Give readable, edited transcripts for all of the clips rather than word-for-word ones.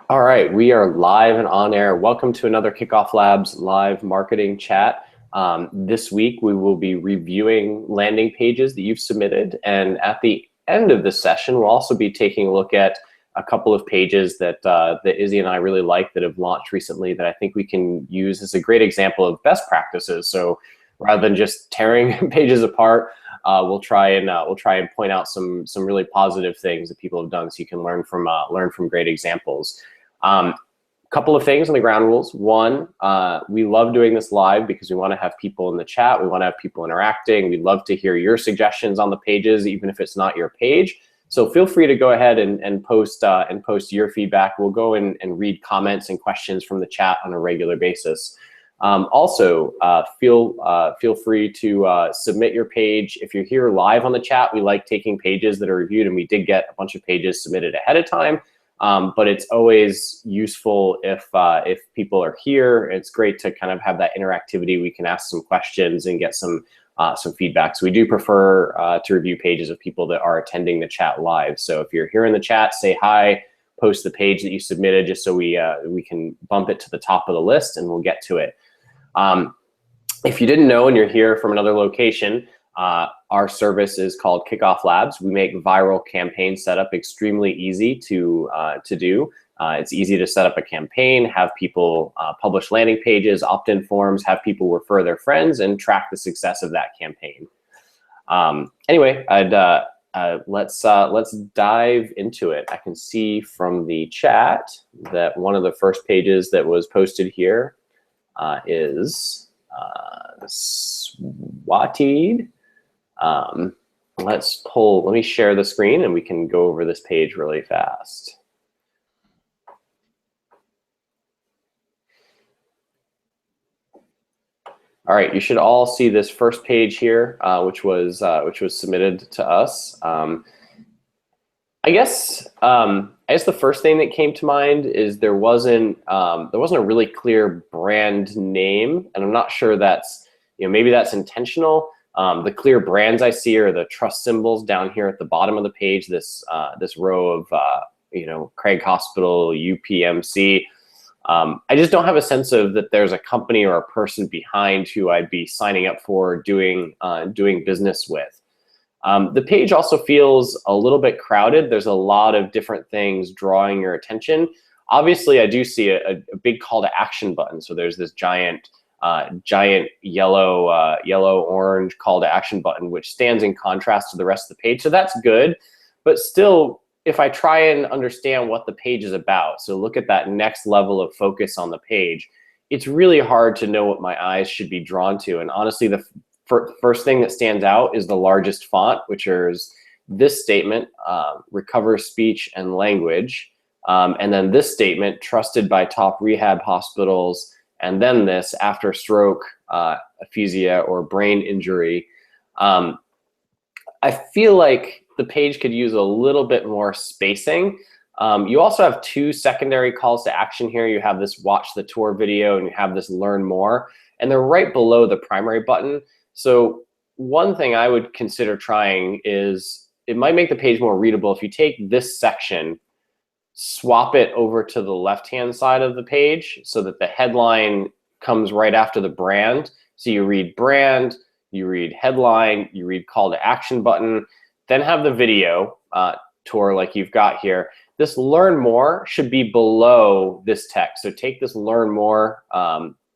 All right, we are live and on air. Welcome to another Kickoff Labs live marketing chat. This week we will be reviewing landing pages that you've submitted, and at the end of this session we'll also be taking a look at a couple of pages that Izzy and I really like that have launched recently that I think we can use as a great example of best practices. So rather than just tearing pages apart, we'll try and point out some really positive things that people have done, so you can learn from great examples. Couple of things on the ground rules. One, we love doing this live because we want to have people in the chat. We want to have people interacting. We'd love to hear your suggestions on the pages, even if it's not your page. So feel free to go ahead and post your feedback. We'll go in and read comments and questions from the chat on a regular basis. Also, feel free to submit your page. If you're here live on the chat, we like taking pages that are reviewed, and we did get a bunch of pages submitted ahead of time. But it's always useful if people are here. It's great to kind of have that interactivity. We can ask some questions and get some feedback. So we do prefer to review pages of people that are attending the chat live. So if you're here in the chat, say hi, post the page that you submitted, just so we can bump it to the top of the list, and we'll get to it. If you didn't know and you're here from another location, our service is called KickoffLabs. We make viral campaign setup extremely easy to do. It's easy to set up a campaign, have people publish landing pages, opt-in forms, have people refer their friends, and track the success of that campaign. Anyway, let's dive into it. I can see from the chat that one of the first pages that was posted here is Swatid. Let me share the screen and we can go over this page really fast. All right, you should all see this first page here, which was submitted to us. I guess the first thing that came to mind is there wasn't a really clear brand name, and I'm not sure that's, maybe that's intentional. The clear brands I see are the trust symbols down here at the bottom of the page. This row of Craig Hospital, UPMC. I just don't have a sense of that there's a company or a person behind who I'd be signing up for doing business with. The page also feels a little bit crowded. There's a lot of different things drawing your attention. Obviously, I do see a big call to action button. So there's this giant yellow-orange call to action button, which stands in contrast to the rest of the page. So that's good, but still, if I try and understand what the page is about, so look at that next level of focus on the page, it's really hard to know what my eyes should be drawn to. And honestly, the first thing that stands out is the largest font, which is this statement, recover speech and language, and then this statement, trusted by top rehab hospitals, and then this, after stroke, aphasia, or brain injury. I feel like the page could use a little bit more spacing. You also have two secondary calls to action here. You have this watch the tour video, and you have this learn more, and they're right below the primary button. So one thing I would consider trying is, it might make the page more readable if you take this section, swap it over to the left-hand side of the page so that the headline comes right after the brand. So you read brand, you read headline, you read call to action button, then have the video tour like you've got here. This learn more should be below this text. So take this learn more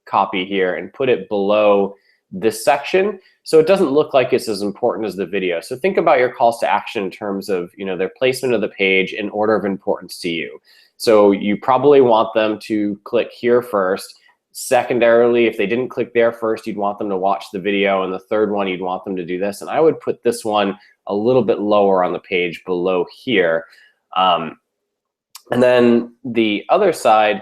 copy here and put it below this section, so it doesn't look like it's as important as the video. So think about your calls to action in terms of their placement of the page in order of importance to you. So you probably want them to click here first. Secondarily, if they didn't click there first, you'd want them to watch the video, and the third one, you'd want them to do this. And I would put this one a little bit lower on the page below here. And then the other side,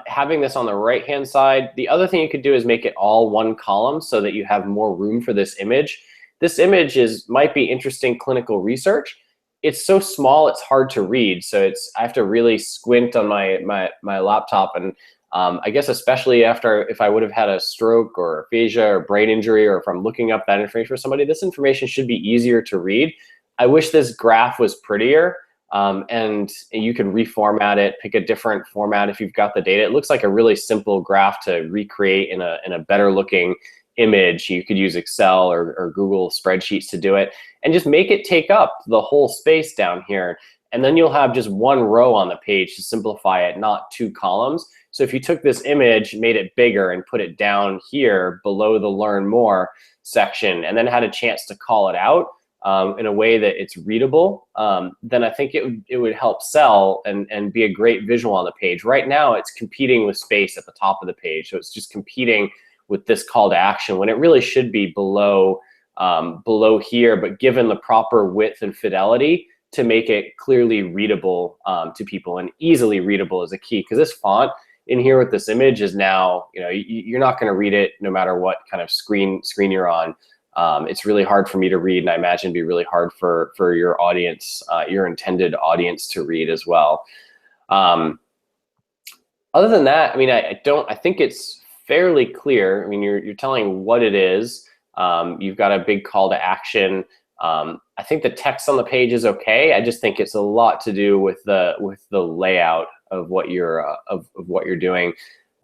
having this on the right-hand side, the other thing you could do is make it all one column so that you have more room for this image. This image might be interesting clinical research. It's so small, it's hard to read. So I have to really squint on my laptop. And I guess especially if I would have had a stroke or aphasia or brain injury, or if I'm looking up that information for somebody, this information should be easier to read. I wish this graph was prettier. and you can reformat it, pick a different format if you've got the data. It looks like a really simple graph to recreate in a better looking image. You could use Excel or Google spreadsheets to do it, and just make it take up the whole space down here. And then you'll have just one row on the page to simplify it, not two columns. So if you took this image, made it bigger, and put it down here below the Learn More section, and then had a chance to call it out in a way that it's readable, then I think it would help sell and be a great visual on the page. Right now, it's competing with space at the top of the page, so it's just competing with this call to action when it really should be below here, but given the proper width and fidelity to make it clearly readable to people, and easily readable is a key, because this font in here with this image is now, you're not going to read it no matter what kind of screen you're on. It's really hard for me to read, and I imagine it'd be really hard for your audience, your intended audience, to read as well. Other than that, I mean, I think it's fairly clear. I mean, you're telling what it is. You've got a big call to action. I think the text on the page is okay. I just think it's a lot to do with the layout of what you're doing.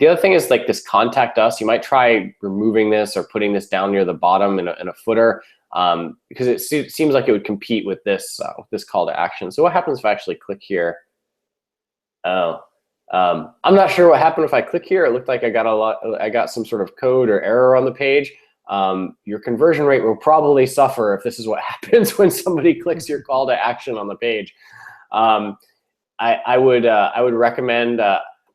The other thing is like this contact us. You might try removing this or putting this down near the bottom in a footer, because it seems like it would compete with this call to action. So what happens if I actually click here? Oh, I'm not sure what happened if I click here. It looked like I got some sort of code or error on the page. Your conversion rate will probably suffer if this is what happens when somebody clicks your call to action on the page. I would recommend.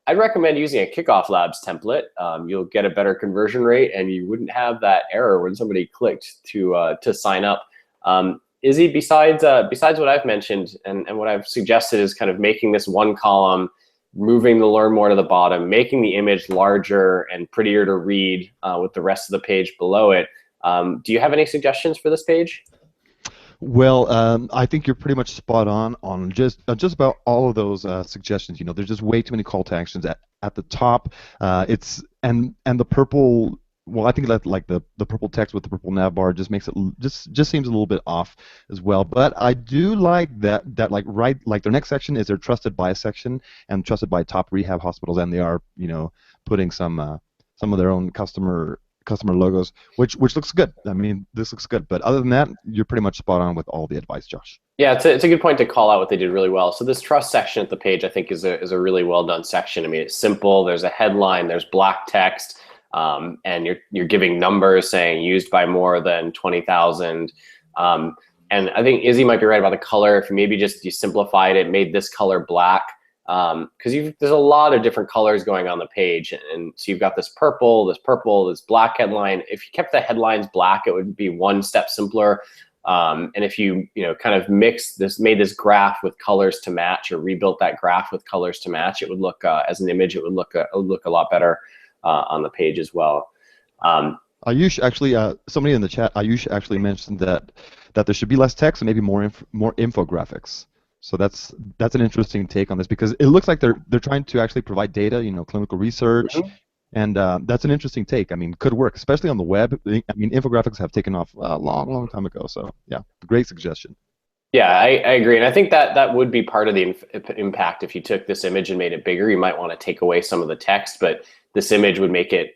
I'd recommend using a KickoffLabs template. You'll get a better conversion rate, and you wouldn't have that error when somebody clicked to sign up. Izzy, besides what I've mentioned and what I've suggested is kind of making this one column, moving the Learn More to the bottom, making the image larger and prettier to read with the rest of the page below it. Do you have any suggestions for this page? Well, I think you're pretty much spot on just about all of those suggestions. There's just way too many call to actions at the top. It's and the purple. Well, I think that like the purple text with the purple nav bar just makes it just seems a little bit off as well. But I do like that like their next section is their trusted by section, and trusted by top rehab hospitals, and they are putting some of their own customer logos, which looks good. I mean, this looks good. But other than that, you're pretty much spot on with all the advice, Josh. Yeah, it's a good point to call out what they did really well. So this trust section at the page, I think, is a really well done section. I mean, it's simple. There's a headline. There's black text. And you're giving numbers saying used by more than 20,000. And I think Izzy might be right about the color. If you maybe just you simplified it, made this color black, because there's a lot of different colors going on the page, and so you've got this purple, this black headline. If you kept the headlines black, it would be one step simpler. And if you kind of made this graph with colors to match, or rebuilt that graph with colors to match, it would look as an image. It would look a lot better on the page as well. Ayush actually, somebody in the chat, Ayush actually mentioned that there should be less text and maybe more infographics. So that's an interesting take on this, because it looks like they're trying to actually provide data, clinical research, and that's an interesting take. I mean, could work, especially on the web. I mean, infographics have taken off a long time ago. So yeah, great suggestion. Yeah, I agree, and I think that would be part of the impact. If you took this image and made it bigger, you might want to take away some of the text, but this image would make it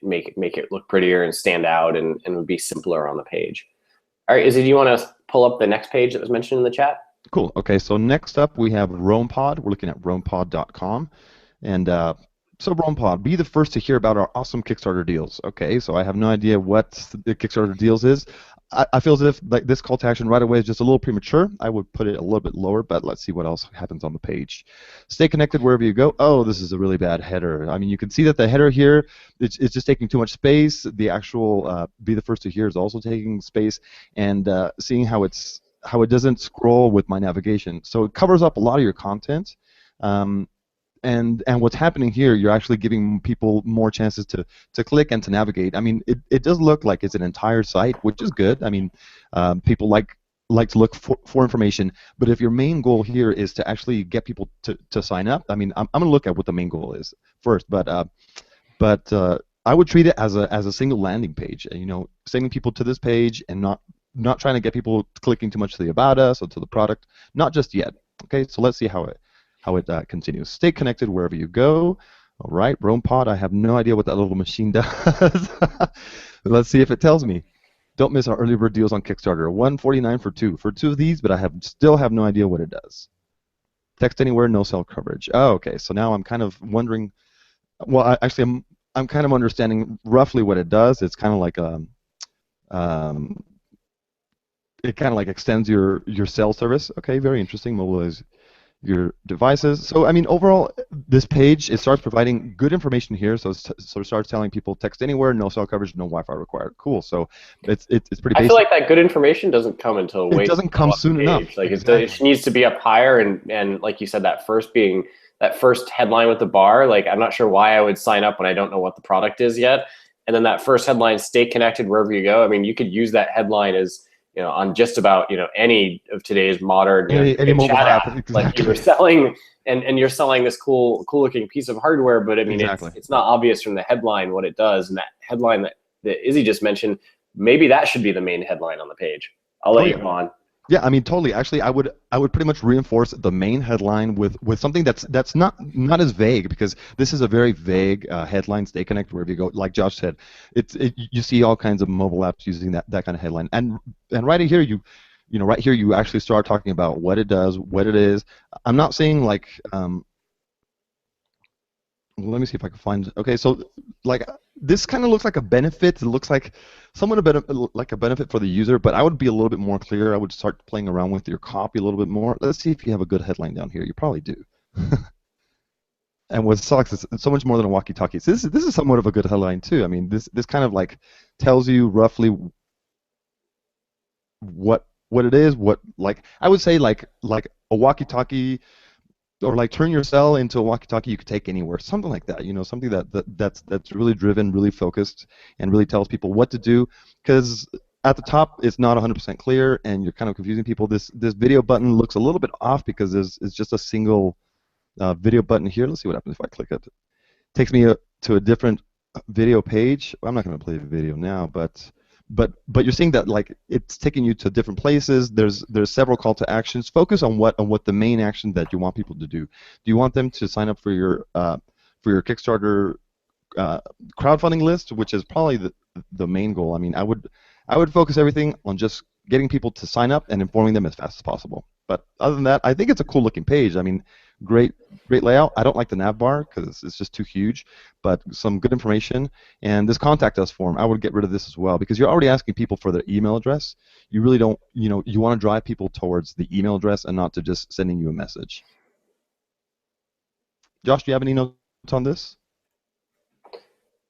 look prettier and stand out, and would be simpler on the page. All right, Izzy, do you want to pull up the next page that was mentioned in the chat? Cool. Okay, so next up we have RoamPod. We're looking at roampod.com, and so RoamPod, be the first to hear about our awesome Kickstarter deals. Okay, so I have no idea what the Kickstarter deals is. I feel as if like this call to action right away is just a little premature. I would put it a little bit lower, but let's see what else happens on the page. Stay connected wherever you go. Oh, this is a really bad header. I mean, you can see that the header here, it's just taking too much space. The actual be the first to hear is also taking space, and seeing how it doesn't scroll with my navigation. So it covers up a lot of your content. And what's happening here, you're actually giving people more chances to click and to navigate. I mean, it does look like it's an entire site, which is good. I mean, people like to look for information. But if your main goal here is to actually get people to sign up, I mean, I'm going to look at what the main goal is first. But I would treat it as a single landing page. Sending people to this page and not trying to get people clicking too much to the about us or to the product. Not just yet. Okay, so let's see how it continues. Stay connected wherever you go. All right, RoamPod. I have no idea what that little machine does. Let's see if it tells me. Don't miss our early bird deals on Kickstarter. $149 for two of these, but I still have no idea what it does. Text anywhere, no cell coverage. Oh, okay. So now I'm kind of wondering. Well, I'm kind of understanding roughly what it does. It's kind of like um, it kind of like extends your cell service. Okay, very interesting. Mobilize your devices. So I mean, overall, this page, it starts providing good information here. So it starts telling people text anywhere, no cell coverage, no Wi-Fi required. Cool. So it's pretty I basic. feel like that good information doesn't come until It way doesn't low come up the soon enough. page. Like Exactly. it needs to be up higher, and like you said, that first headline with the bar. Like I'm not sure why I would sign up when I don't know what the product is yet. And then that first headline, stay connected wherever you go. I mean, you could use that headline as, on just about, any of today's modern, Any mobile chat app. app. Exactly. Like you were selling, and you're selling this cool looking piece of hardware, but I mean, Exactly. it's not obvious from the headline what it does. And that headline that Izzy just mentioned, maybe that should be the main headline on the page. I'll let you go on. Yeah, I mean, totally. Actually, I would pretty much reinforce the main headline with something that's not as vague, because this is a very vague headline. Stay connected wherever you go. Like Josh said, you see all kinds of mobile apps using that kind of headline, and right here right here you actually start talking about what it does, what it is. I'm not saying like let me see if I can find. Okay, so like this kind of looks like a benefit. It looks like somewhat like a benefit for the user, but I would be a little bit more clear. I would start playing around with your copy a little bit more. Let's see if you have a good headline down here. You probably do. And what sucks is it's so much more than a walkie-talkie. So this is somewhat of a good headline too. I mean, this kind of like tells you roughly what it is. What, like, I would say like a walkie-talkie, or like turn your cell into a walkie-talkie you could take anywhere, something like that. Something that's really driven, really focused, and really tells people what to do. Because at the top it's not 100% clear, and you're kind of confusing people. This video button looks a little bit off because it's just a single video button here. Let's see what happens if I click it. It takes me to a different video page. I'm not going to play the video now, but you're seeing that like it's taking you to different places. There's several call to actions. Focus on what the main action that you want people to do. Do you want them to sign up for your Kickstarter crowdfunding list, which is probably the main goal? I mean, I would focus everything on just getting people to sign up and informing them as fast as possible. But other than that, I think it's a cool looking page. I mean, great layout. I don't like the nav bar because it's just too huge, but some good information. And this contact us form, I would get rid of this as well, because you're already asking people for their email address. You really don't, you want to drive people towards the email address and not to just sending you a message. Josh, do you have any notes on this?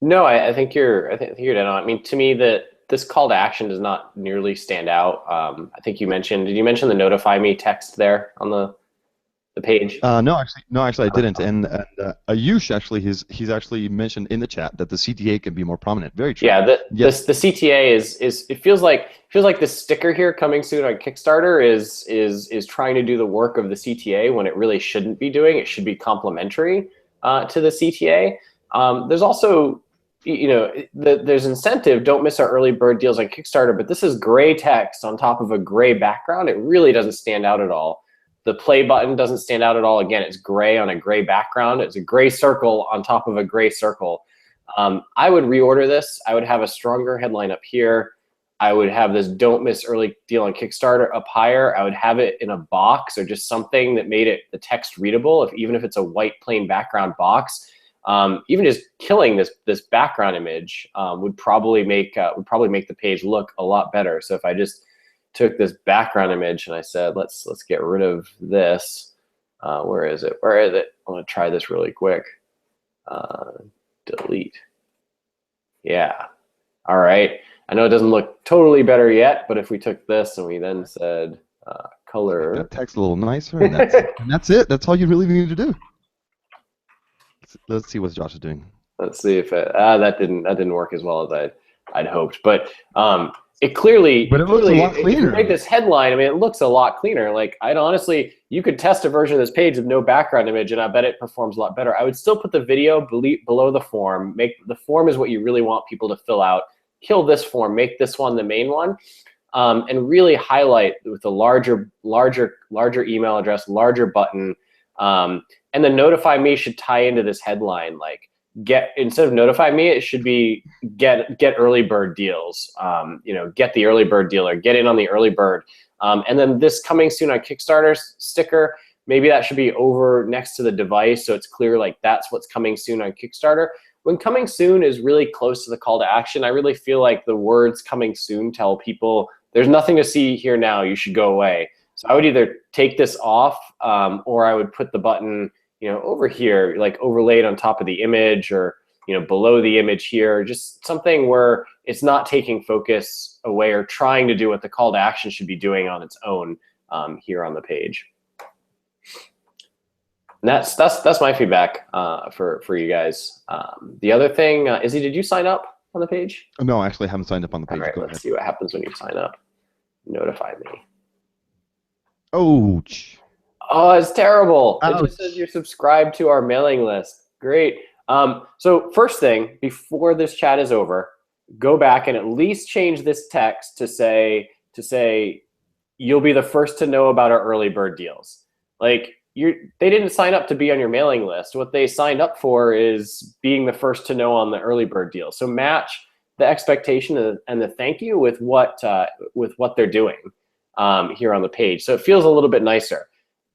No, I think you're dead on. I mean, to me, this call to action does not nearly stand out. I think did you mention the notify me text there on the page? No, actually, I didn't. And Ayush actually, he's actually mentioned in the chat that the CTA can be more prominent. Very true. Yeah, Yes. the CTA is it feels like this sticker here coming soon on Kickstarter is trying to do the work of the CTA when it really shouldn't be doing. It should be complementary to the CTA. There's also, there's incentive. Don't miss our early bird deals on Kickstarter. But this is gray text on top of a gray background. It really doesn't stand out at all. The play button doesn't stand out at all. Again, it's gray on a gray background. It's a gray circle on top of a gray circle. I would reorder this. I would have a stronger headline up here. I would have this don't miss early deal on Kickstarter up higher. I would have it in a box or just something that made the text readable, even if it's a white plain background box. Even just killing this background image would probably make the page look a lot better. So if I just took this background image and I said, let's get rid of this. Where is it? I'm gonna try this really quick. Delete. Yeah. All right. I know it doesn't look totally better yet, but if we took this and we then said color, that text a little nicer, and that's it. That's all you really need to do. Let's see what Josh is doing. Let's see if that didn't work as well as I'd hoped, but it clearly. But it looks a lot cleaner. If you make this headline, I mean, it looks a lot cleaner. Like you could test a version of this page with no background image, and I bet it performs a lot better. I would still put the video below the form. The form is what you really want people to fill out. Kill this form. Make this one the main one. and really highlight with a larger email address, larger button. And then notify me should tie into this headline. Like instead of notify me, it should be get early bird deals. Get the early bird deal or get in on the early bird. And then this coming soon on Kickstarter sticker, maybe that should be over next to the device so it's clear like that's what's coming soon on Kickstarter. When coming soon is really close to the call to action, I really feel like the words coming soon tell people there's nothing to see here now, you should go away. So I would either take this off or I would put the button over here, like overlaid on top of the image or below the image here, just something where it's not taking focus away or trying to do what the call to action should be doing on its own here on the page. And that's my feedback for you guys. The other thing, Izzy, did you sign up on the page? No, I actually haven't signed up on the page. All right, let's see what happens when you sign up. Notify me. Ouch. Oh, it's terrible. Ouch. It just says you're subscribed to our mailing list. Great. So first thing, before this chat is over, go back and at least change this text to say you'll be the first to know about our early bird deals. Like they didn't sign up to be on your mailing list. What they signed up for is being the first to know on the early bird deal. So match the expectation and the thank you with what they're doing here on the page. So it feels a little bit nicer.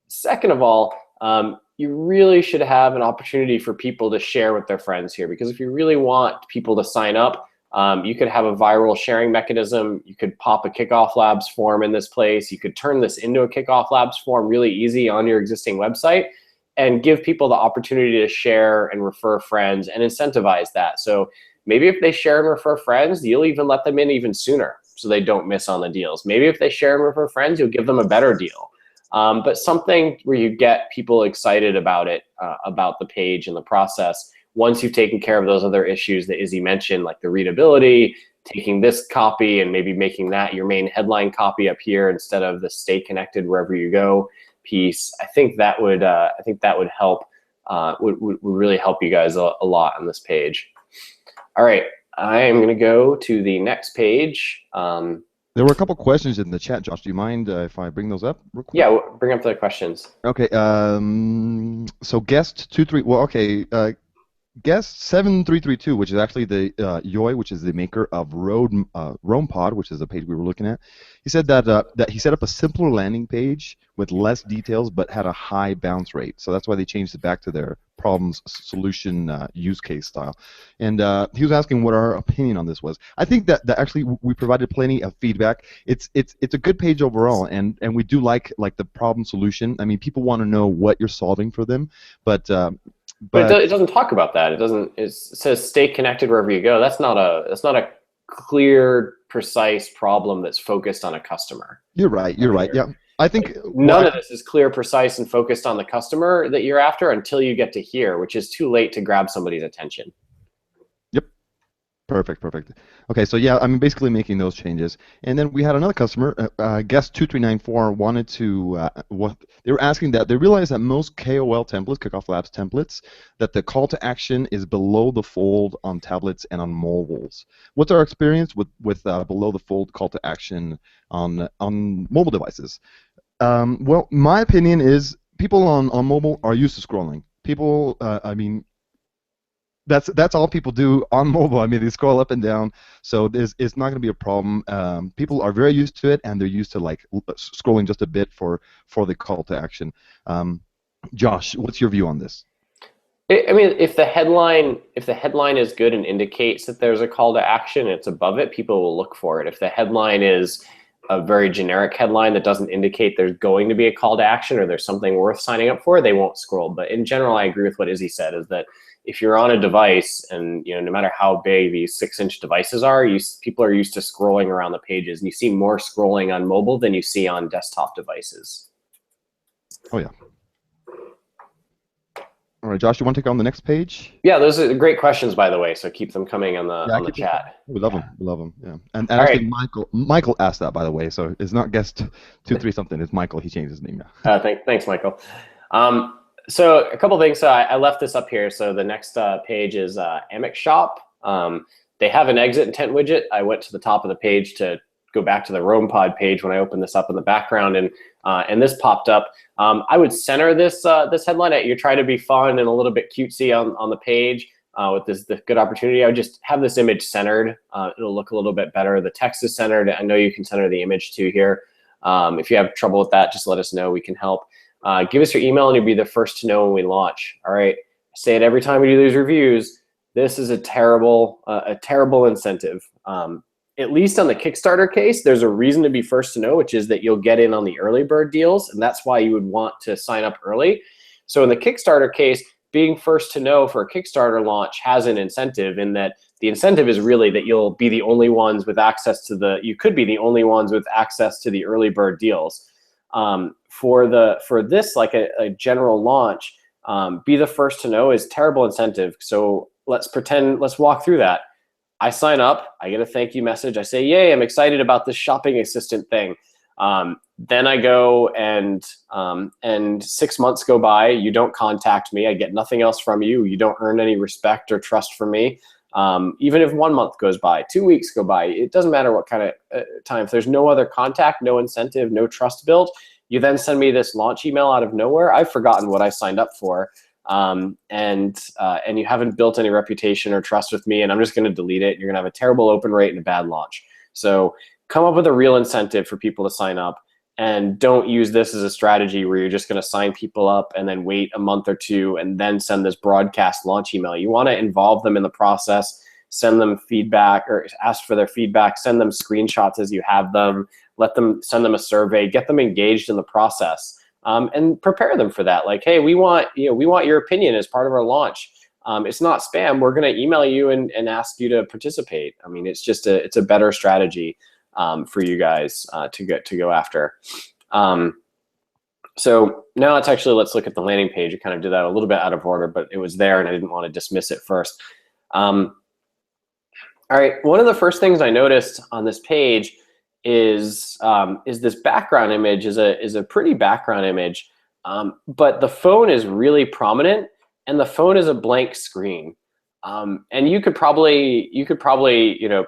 Second of all, you really should have an opportunity for people to share with their friends here, because if you really want people to sign up, you could have a viral sharing mechanism. You could pop a KickoffLabs form in this place. You could turn this into a KickoffLabs form really easy on your existing website and give people the opportunity to share and refer friends and incentivize that. So maybe if they share and refer friends, you'll even let them in even sooner so they don't miss on the deals. Maybe if they share and refer friends, you'll give them a better deal. But something where you get people excited about it, about the page and the process, once you've taken care of those other issues that Izzy mentioned, like the readability, taking this copy and maybe making that your main headline copy up here instead of the stay connected wherever you go piece. I think that would help, would really help you guys a lot on this page. All right, I am gonna go to the next page. There were a couple questions in the chat, Josh. Do you mind if I bring those up real quick? Yeah, bring up the questions. Okay. So guest 23. Well, okay. Guest 7332, which is actually the Yoy, which is the maker of RoamPod, which is the page we were looking at. He said that he set up a simpler landing page with less details, but had a high bounce rate. So that's why they changed it back to their problems solution use case style. And he was asking what our opinion on this was. I think that actually we provided plenty of feedback. It's a good page overall, and we do like the problem solution. I mean, people want to know what you're solving for them, but it doesn't talk about that. It says stay connected wherever you go. That's not a clear, precise problem that's focused on a customer. You're right. Yeah. I think none of this is clear, precise, and focused on the customer that you're after until you get to here, which is too late to grab somebody's attention. Yep. Perfect. Okay, so yeah, I'm basically making those changes. And then we had another customer, guest 2394, wanted to, they were asking that they realized that most KOL templates, KickoffLabs templates, that the call to action is below the fold on tablets and on mobiles. What's our experience with below the fold call to action on mobile devices? Well, my opinion is people on mobile are used to scrolling. People, I mean, that's all people do on mobile. I mean, they scroll up and down, so it's not going to be a problem. People are very used to it, and they're used to like scrolling just a bit for the call to action. Josh, what's your view on this? I mean, if the headline is good and indicates that there's a call to action, it's above it, people will look for it. If the headline is a very generic headline that doesn't indicate there's going to be a call to action or there's something worth signing up for, they won't scroll. But in general, I agree with what Izzy said, is that if you're on a device, and no matter how big these 6-inch devices are, people are used to scrolling around the pages, and you see more scrolling on mobile than you see on desktop devices. Oh yeah. All right, Josh, you want to take on the next page? Yeah, those are great questions, by the way. So keep them coming on the chat. We love them. We love them. Yeah. And actually, right. Michael asked that, by the way. So it's not guest 23 something. It's Michael. He changed his name now. Thanks, Michael. So a couple things. So I left this up here. So the next page is Amex Shop. They have an exit intent widget. I went to the top of the page to go back to the RoamPod page when I open this up in the background, and this popped up. I would center this this headline. You try to be fun and a little bit cutesy on the page with this good opportunity. I would just have this image centered. It'll look a little bit better. The text is centered. I know you can center the image too here. If you have trouble with that, just let us know. We can help. Give us your email and you'll be the first to know when we launch. All right. I say it every time we do these reviews. This is a terrible incentive. At least on the Kickstarter case, there's a reason to be first to know, which is that you'll get in on the early bird deals, and that's why you would want to sign up early. So in the Kickstarter case, being first to know for a Kickstarter launch has an incentive, in that the incentive is really that you'll be the only ones with access to you could be the only ones with access to the early bird deals. For this, like a general launch, be the first to know is terrible incentive. So let's walk through that. I sign up, I get a thank you message. I say, yay, I'm excited about this shopping assistant thing. Then I go and 6 months go by, you don't contact me, I get nothing else from you, you don't earn any respect or trust from me. Even if 1 month goes by, 2 weeks go by, it doesn't matter what kind of time. If there's no other contact, no incentive, no trust built, you then send me this launch email out of nowhere. I've forgotten what I signed up for. And you haven't built any reputation or trust with me, and I'm just going to delete it. You're going to have a terrible open rate and a bad launch. So come up with a real incentive for people to sign up, and don't use this as a strategy where you're just going to sign people up and then wait a month or two and then send this broadcast launch email. You want to involve them in the process, send them feedback or ask for their feedback, send them screenshots as you have them, send them a survey, get them engaged in the process. And prepare them for that. Like, hey, we want your opinion as part of our launch. It's not spam. We're going to email you and ask you to participate. I mean, it's a better strategy for you guys to go after. So now let's look at the landing page. I kind of did that a little bit out of order, but it was there and I didn't want to dismiss it first. All right, one of the first things I noticed on this page is this background image is a pretty background image, but the phone is really prominent, and the phone is a blank screen. And you could probably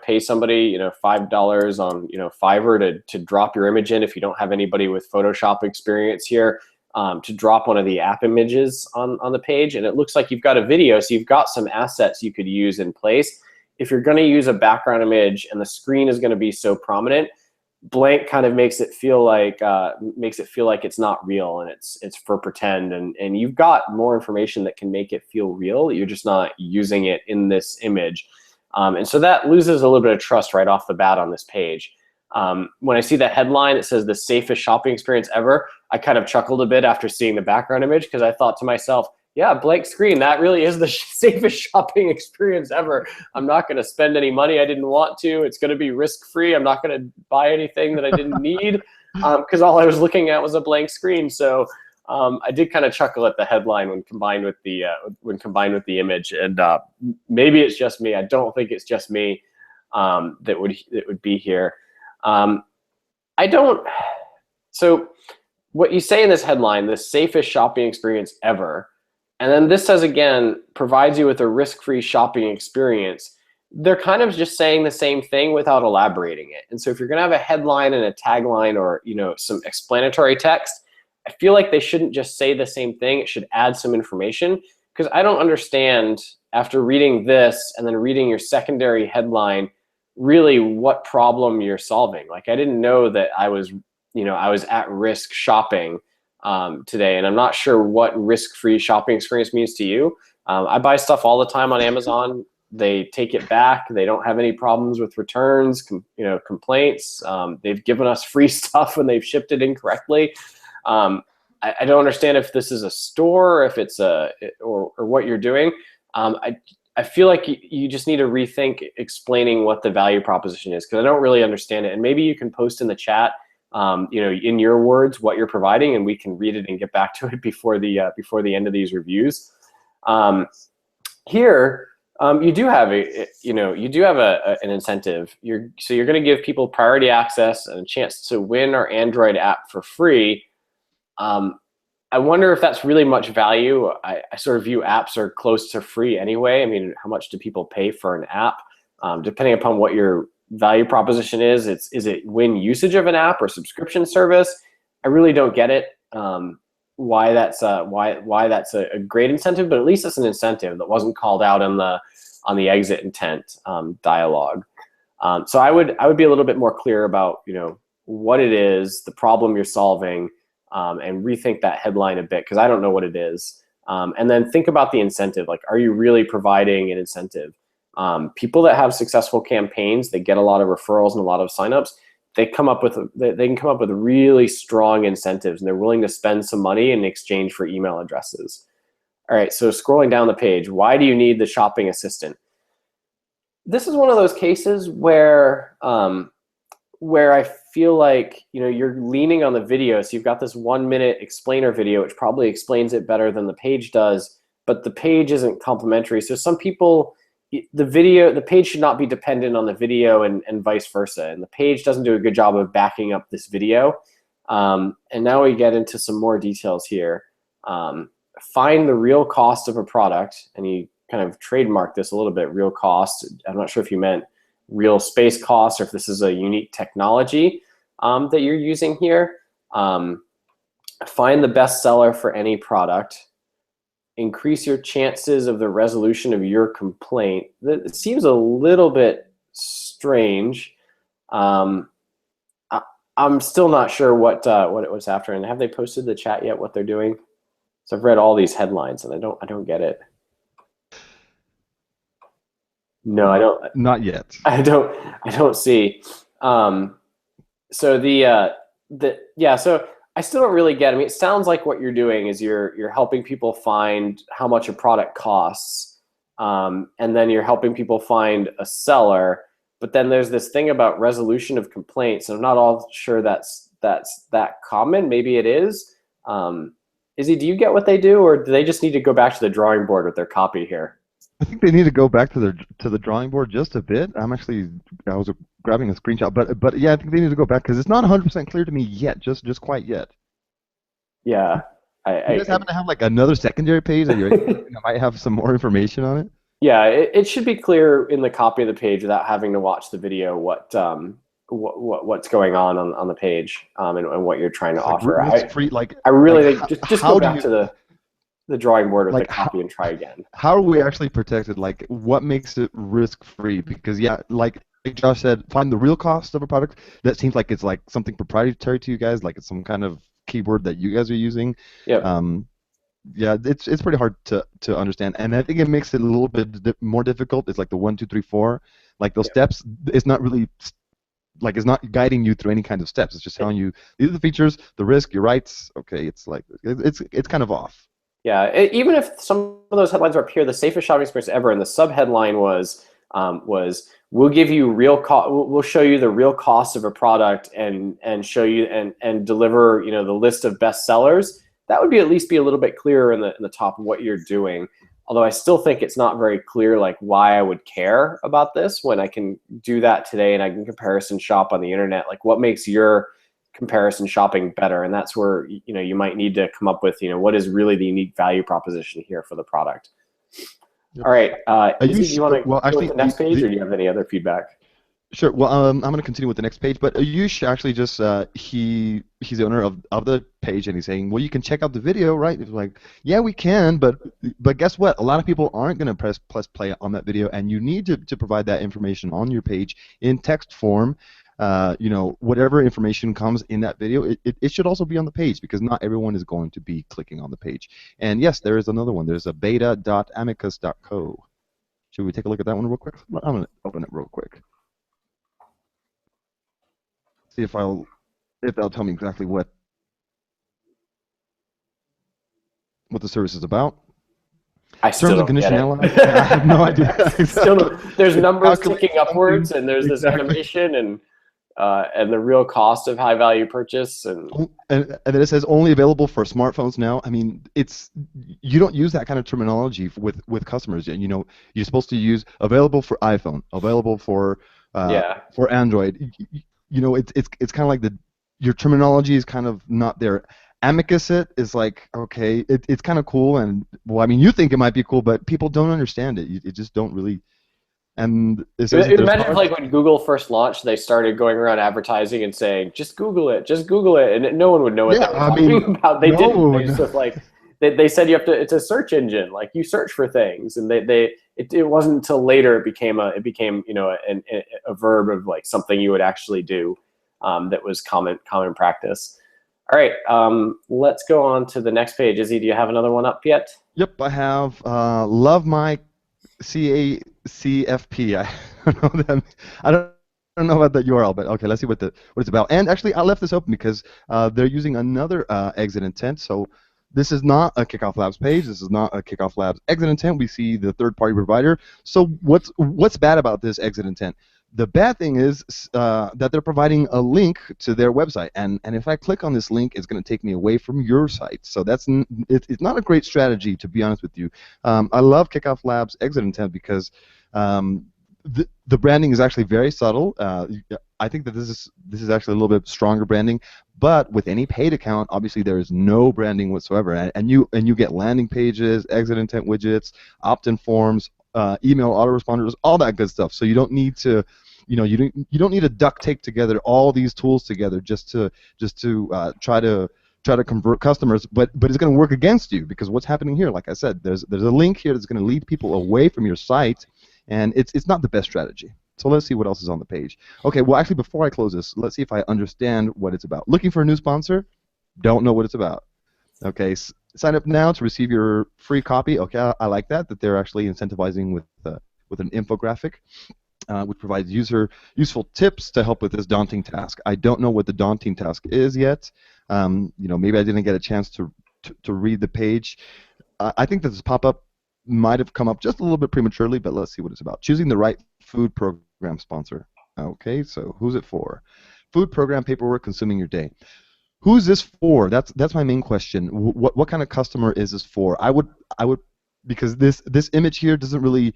pay somebody $5 on Fiverr to drop your image in if you don't have anybody with Photoshop experience here, to drop one of the app images on the page, and it looks like you've got a video, so you've got some assets you could use in place. If you're going to use a background image and the screen is going to be so prominent, blank kind of makes it feel like it's not real, and it's for pretend, and you've got more information that can make it feel real. You're just not using it in this image, and so that loses a little bit of trust right off the bat on this page. When I see the headline, it says the safest shopping experience ever, I kind of chuckled a bit after seeing the background image, because I thought to myself, yeah, blank screen, that really is the safest shopping experience ever. I'm not going to spend any money I didn't want to. It's going to be risk-free. I'm not going to buy anything that I didn't need, because all I was looking at was a blank screen. So I did kind of chuckle at the headline when combined with the image. And maybe it's just me. I don't think it's just me that would be here. So what you say in this headline, the safest shopping experience ever, and then this says again, provides you with a risk-free shopping experience. They're kind of just saying the same thing without elaborating it. And so if you're gonna have a headline and a tagline, or some explanatory text, I feel like they shouldn't just say the same thing. It should add some information, because I don't understand, after reading this and then reading your secondary headline, really what problem you're solving. Like, I didn't know that I was at risk shopping today, and I'm not sure what risk-free shopping experience means to you. I buy stuff all the time on Amazon. They take it back. They don't have any problems with returns, complaints. They've given us free stuff when they've shipped it incorrectly. I don't understand if this is a store, if it's or what you're doing. I feel like you just need to rethink explaining what the value proposition is, because I don't really understand it. And maybe you can post in the chat, in your words, what you're providing, and we can read it and get back to it before the end of these reviews. Here, you do have an incentive. So you're going to give people priority access and a chance to win our Android app for free. I wonder if that's really much value. I sort of view apps are close to free anyway. I mean, how much do people pay for an app? Depending upon what you're value proposition is. Is it win usage of an app or subscription service? I really don't get it. Why that's a great incentive, but at least it's an incentive that wasn't called out on the exit intent dialogue. So I would be a little bit more clear about what it is, the problem you're solving, and rethink that headline a bit, because I don't know what it is. And then think about the incentive. Like, are you really providing an incentive? People that have successful campaigns, they get a lot of referrals and a lot of signups. They can come up with really strong incentives, and they're willing to spend some money in exchange for email addresses. All right, so scrolling down the page, why do you need the shopping assistant? This is one of those cases where I feel like you're leaning on the video, so you've got this 1-minute explainer video, which probably explains it better than the page does, but the page isn't complementary. So some people, the page should not be dependent on the video, and vice versa. And the page doesn't do a good job of backing up this video. And now we get into some more details here. Find the real cost of a product, and you kind of trademark this a little bit, real cost. I'm not sure if you meant real space costs or if this is a unique technology that you're using here. Find the best seller for any product. Increase your chances of the resolution of your complaint. It seems a little bit strange. I'm still not sure what it was after. And have they posted the chat yet? What they're doing? So I've read all these headlines and I don't get it. No, I don't. Not yet. I don't see. So so I still don't really get. I mean, it sounds like what you're doing is you're helping people find how much a product costs, and then you're helping people find a seller. But then there's this thing about resolution of complaints, and I'm not all sure that's that common. Maybe it is. Izzy, do you get what they do, or do they just need to go back to the drawing board with their copy here? I think they need to go back to the drawing board just a bit. I was grabbing a screenshot, but yeah, I think they need to go back because it's not 100% clear to me yet, just quite yet. Yeah, you guys happen to have like another secondary page that might have some more information on it? Yeah, it should be clear in the copy of the page without having to watch the video what's going on the page, and what you're trying to offer. I really think just go back to the drawing board with the copy and try again. How are we actually protected? Like, what makes it risk-free? Because like Josh said, find the real cost of a product. That seems like it's like something proprietary to you guys, like it's some kind of keyword that you guys are using. Yeah. Yeah, it's pretty hard to understand, and I think it makes it a little bit more difficult. It's like the 1, 2, 3, 4, like those steps. It's not really like it's not guiding you through any kind of steps. It's just telling you these are the features, the risk, your rights. Okay, it's like it's kind of off. Yeah, even if some of those headlines are up here, the safest shopping experience ever, and the subheadline was we'll give you we'll show you the real cost of a product and show you and deliver the list of best sellers. That would at least be a little bit clearer in the top of what you're doing. Although I still think it's not very clear like why I would care about this when I can do that today and I can comparison shop on the internet. Like, what makes your comparison shopping better? And that's where you might need to come up with what is really the unique value proposition here for the product. Yep. All right, do you want to go to the next page, or do you have any other feedback? Sure. Well, I'm going to continue with the next page, but Ayush actually just he's the owner of the page, and he's saying, well, you can check out the video, right? It's like, yeah, we can, but guess what? A lot of people aren't going to press play on that video, and you need to provide that information on your page in text form. Whatever information comes in that video, it should also be on the page, because not everyone is going to be clicking on the page. And yes, there is another one. There's a beta.amicus.co. Should we take a look at that one real quick? I'm going to open it real quick. See if they'll tell me exactly what the service is about. I still don't get it. I have no idea. There's numbers ticking upwards, and there's this animation, and the real cost of high value purchase, and then it says only available for smartphones now. I mean, you don't use that kind of terminology with customers. You're supposed to use available for iPhone, available for Android. It's kind of like your terminology is kind of not there. Amicus is like, okay, it's kind of cool, and well, I mean, you think it might be cool, but people don't understand it. You just don't really. and it says that there's Imagine if, cards. like, when Google first launched, they started going around advertising and saying, just Google it," and no one would know what Yeah, they were I mean, talking about. They didn't. no, They just no. was like, they said you have to. It's a search engine, like you search for things, and it wasn't until later it became a verb of like something you would actually do, that was common practice. All right, let's go on to the next page. Izzy, do you have another one up yet? Yep, I have love my CACFP. I don't know that. I don't know about that URL, but okay, let's see what it's about. And actually, I left this open because they're using another exit intent. So this is not a Kickoff Labs page. This is not a Kickoff Labs exit intent. We see the third-party provider. So what's bad about this exit intent? The bad thing is that they're providing a link to their website, and if I click on this link, it's going to take me away from your site. So it's not a great strategy, to be honest with you. I love Kickoff Labs exit intent because the branding is actually very subtle. I think that this is actually a little bit stronger branding, but with any paid account, obviously there is no branding whatsoever, and you get landing pages, exit intent widgets, opt-in forms, email autoresponders, all that good stuff. So you don't need to, you don't need to duct tape together all these tools together just to try to convert customers, but it's going to work against you, because what's happening here, like I said, there's a link here that's going to lead people away from your site, and it's not the best strategy. So let's see what else is on the page. Okay, well, actually, before I close this, let's see if I understand what it's about. Looking for a new sponsor? Don't know what it's about. Okay, sign up now to receive your free copy. Okay, I like that they're actually incentivizing with an infographic, which provides useful tips to help with this daunting task. I don't know what the daunting task is yet. Maybe I didn't get a chance to read the page. I think that this pop-up might have come up just a little bit prematurely, but let's see what it's about. Choosing the right food program sponsor. Okay, so who's it for? Food program paperwork consuming your day. Who's this for? That's my main question. What kind of customer is this for? I would because this image here doesn't really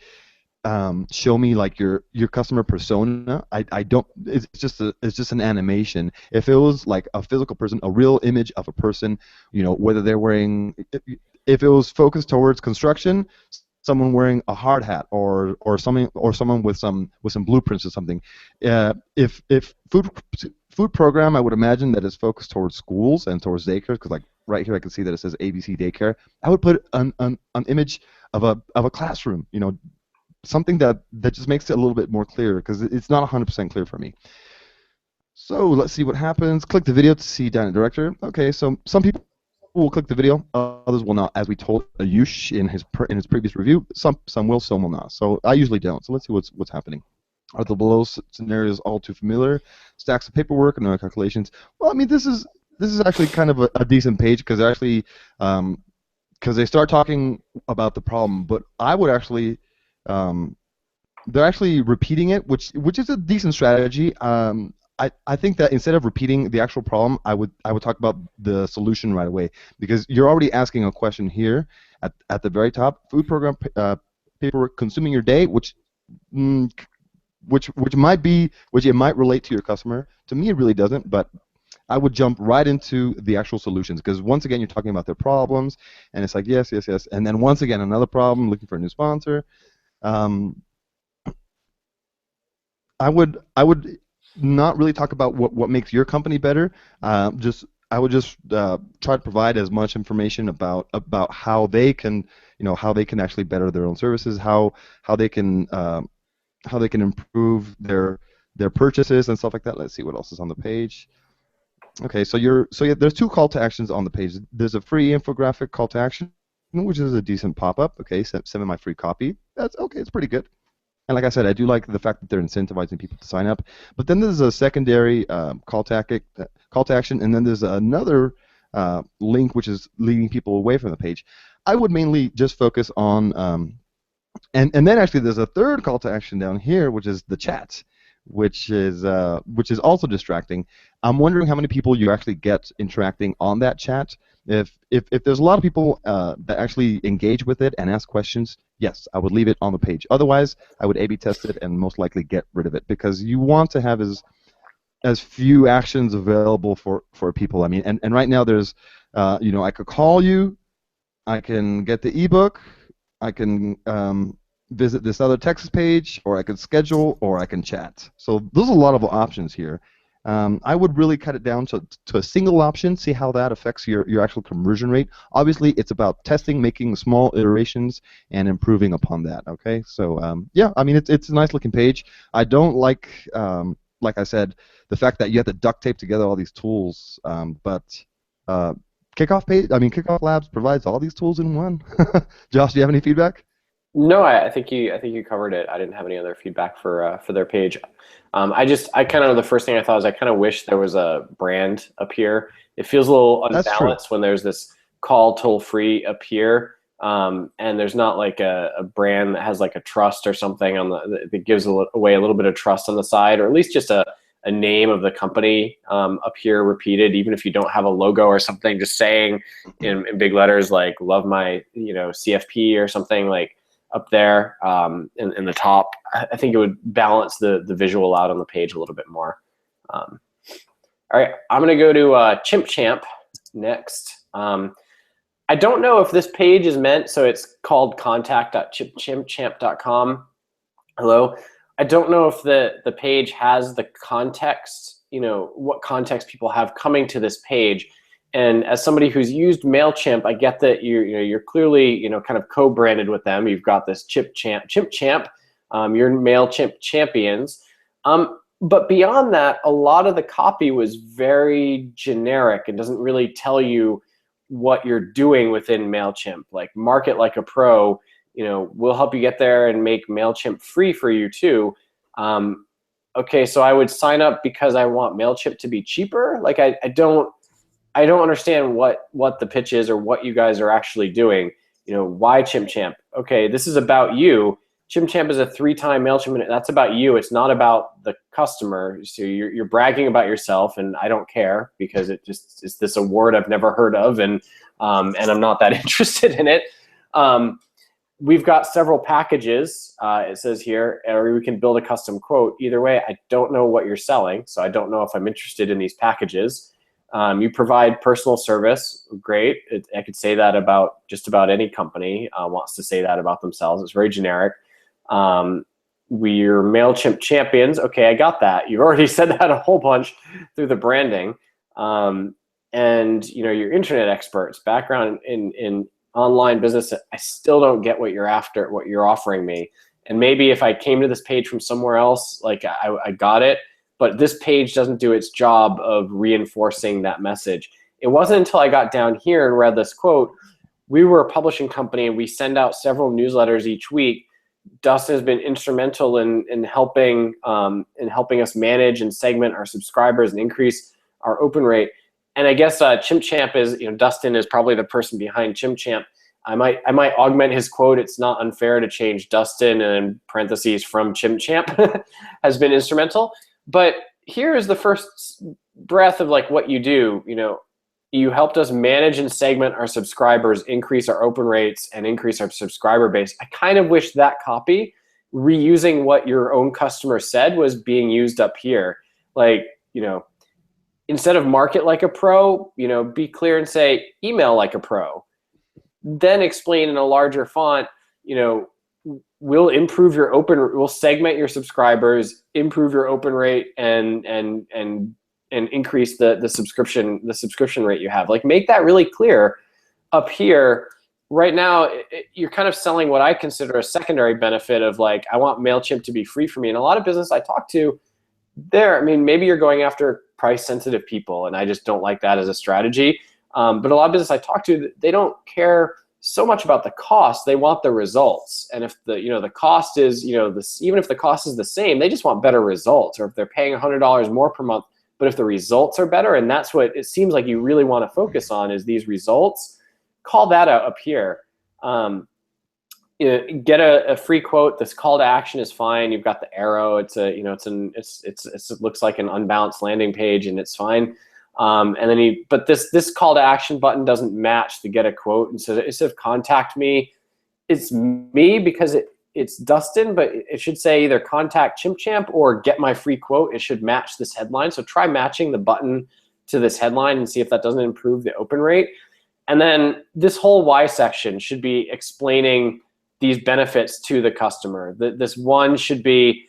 show me like your customer persona. I don't. It's just an animation. If it was like a physical person, a real image of a person, whether they're wearing, if it was focused towards construction, someone wearing a hard hat or someone with some blueprints or something. If food program, I would imagine that is focused towards schools and towards daycare, because like right here I can see that it says ABC daycare. I would put an image of a classroom, something that just makes it a little bit more clear, because it's not 100% clear for me. So let's see what happens. Click the video to see Dynamic Director. Okay, so some people will click the video, others will not. As we told Ayush in his previous review, some will, some will not. So I usually don't. So let's see what's happening. Are the below scenarios all too familiar? Stacks of paperwork and no calculations. Well, I mean, this is actually kind of a decent page, because actually, because they start talking about the problem, but I would actually, they're actually repeating it, which is a decent strategy. I think that instead of repeating the actual problem, I would talk about the solution right away, because you're already asking a question here at the very top. Food program paperwork consuming your day, which it might relate to your customer. To me, it really doesn't, but I would jump right into the actual solutions, because once again, you're talking about their problems, and it's like yes, yes, yes, and then once again another problem, looking for a new sponsor. I would not really talk about what makes your company better. I would just try to provide as much information about how they can actually better their own services, how they can improve their purchases and stuff like that. Let's see what else is on the page. Okay, so there's two call to actions on the page. There's a free infographic call to action, which is a decent pop-up. Okay, send me my free copy. That's okay. It's pretty good. And like I said, I do like the fact that they're incentivizing people to sign up. But then there's a secondary call to action, and then there's another link which is leading people away from the page. I would mainly just focus on, and then actually there's a third call to action down here, which is the chat, which is also distracting. I'm wondering how many people you actually get interacting on that chat. If there's a lot of people that actually engage with it and ask questions, yes, I would leave it on the page. Otherwise, I would A/B test it and most likely get rid of it, because you want to have as few actions available for people. I mean, and right now there's, I could call you, I can get the ebook, I can visit this other Texas page, or I can schedule, or I can chat. So there's a lot of options here. I would really cut it down to a single option, see how that affects your actual conversion rate. Obviously, it's about testing, making small iterations, and improving upon that, okay? So, yeah, I mean, it's a nice looking page. I don't like I said, the fact that you have to duct tape together all these tools, but Kickoff Labs provides all these tools in one. Josh, do you have any feedback? No, I think you covered it. I didn't have any other feedback for their page. I kind of, the first thing I thought was I kind of wish there was a brand up here. It feels a little That's true. unbalanced when there's this call toll free up here, and there's not like a brand that has like a trust or something on that gives away a little bit of trust on the side, or at least just a name of the company up here repeated, even if you don't have a logo or something, just saying in big letters like "Love my CFP" or something like up there in the top. I think it would balance the visual out on the page a little bit more. All right, I'm gonna go to Chimp Champ next. I don't know if this page is meant, so it's called contact.chimpchamp.com. Hello. I don't know if the page has the context, what context people have coming to this page. And as somebody who's used MailChimp, I get that you're clearly kind of co-branded with them. You've got this Chimp Champ, you're MailChimp champions. But beyond that, a lot of the copy was very generic and doesn't really tell you what you're doing within MailChimp. Like market like a pro, we'll help you get there and make MailChimp free for you too. Okay, so I would sign up because I want MailChimp to be cheaper. Like I don't understand what the pitch is or what you guys are actually doing. Why Chimp Champ? Okay, this is about you. Chimp Champ is a 3-time MailChimp. That's about you. It's not about the customer. So you're bragging about yourself, and I don't care because it's this award I've never heard of, and I'm not that interested in it. We've got several packages, it says here, or we can build a custom quote. Either way, I don't know what you're selling, so I don't know if I'm interested in these packages. You provide personal service, great. I could say that about just about any company wants to say that about themselves. It's very generic. We're MailChimp champions. Okay, I got that. You've already said that a whole bunch through the branding. And you're internet experts, background in online business. I still don't get what you're after, what you're offering me. And maybe if I came to this page from somewhere else, like I got it. But this page doesn't do its job of reinforcing that message. It wasn't until I got down here and read this quote. We were a publishing company and we send out several newsletters each week. Dustin has been instrumental in helping us manage and segment our subscribers and increase our open rate. And I guess Chimp Champ is, Dustin is probably the person behind Chimp Champ. I might augment his quote. It's not unfair to change Dustin and in parentheses from Chimp Champ has been instrumental. But here is the first breath of like what you do. You helped us manage and segment our subscribers, increase our open rates, and increase our subscriber base. I kind of wish that copy, reusing what your own customer said, was being used up here. Like, instead of market like a pro, be clear and say email like a pro. Then explain in a larger font, we'll improve your we'll segment your subscribers, improve your open rate, and increase the subscription rate you have. Like, make that really clear up here. Right now, you're kind of selling what I consider a secondary benefit of like, I want MailChimp to be free for me. And a lot of business I talk to maybe you're going after price sensitive people, and I just don't like that as a strategy. But a lot of business I talk to, they don't care so much about the cost. They want the results. And if the cost is, even if the cost is the same, they just want better results. Or if they're paying $100 more per month, but if the results are better, and that's what it seems like you really want to focus on, is these results, call that out up here. Get a free quote. This call to action is fine. You've got the arrow. It looks like an unbalanced landing page, and it's fine. And then but this call to action button doesn't match the get a quote. And so instead of contact me, it's me because it's Dustin, but it should say either contact Chimp Champ or get my free quote. It should match this headline. So try matching the button to this headline and see if that doesn't improve the open rate. And then this whole why section should be explaining these benefits to the customer. This one should be,